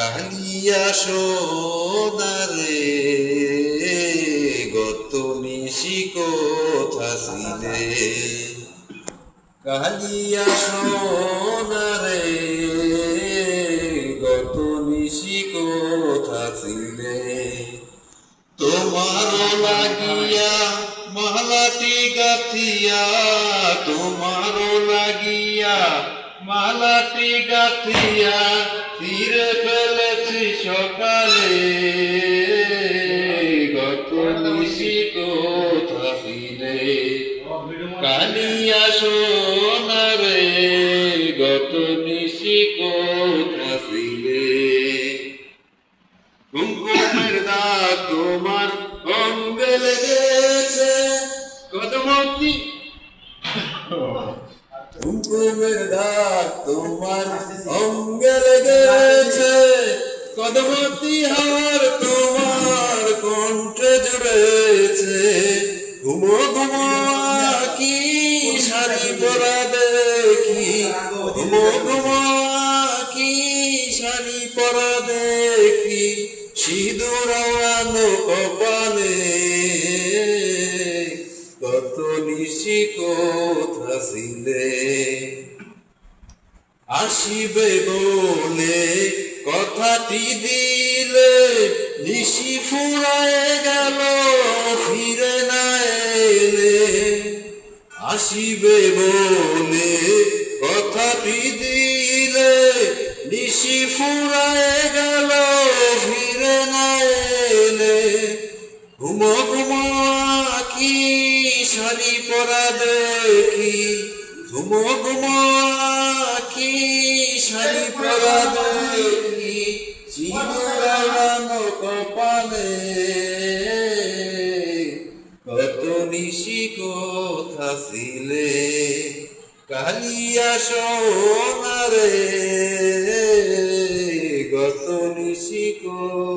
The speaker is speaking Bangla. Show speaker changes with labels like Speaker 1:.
Speaker 1: কালিয়া সোনারে গত নিশি কোথা ছিলে, কালিয়া সোনারে গত নিশি কোথা ছিলে। তোমার লাগিয়া মালাটি গাথিয়া, তোমার লাগিয়া মালাটি গাথিয়া ফিরে ফেলেছি সকালে। গত নিশি কোথা ছিলে, কালিয়া সোনারে গত নিশি কোথা ছিলে। কুমকুমের দাগ তোমার অঙ্গে লেগেছে, কদমতি কুমকুমের দাগ তোমার অঙ্গে লেগেছে, কদমতি হার তোমার কণ্ঠে জুড়েছে। ঘুমো ঘুমো কি শাড়ি পরা দেখি, ঘুমো ঘুমো কি শাড়ি পরা দেখি, সিঁদুর আনো কপালে। কত নিশি কোথা ছিলে, আসিবে বলে কথাটি দিলে, নিশি ফুরায় গেল ফিরে না এলে। আসিবে বলে কথাটি দিলে, নিশি ফুরায় গেল ফিরে না এলে। ঘুমো ঘুমো কি শাড়ি পরা দেখি, ঘুমো ঘুমো কি শাড়ি পরা দেখি, সিঁদুর আনো কপালে। কত নিশি কোথা ছিলে, কালিয়া সোনারে গত নিশি কোথা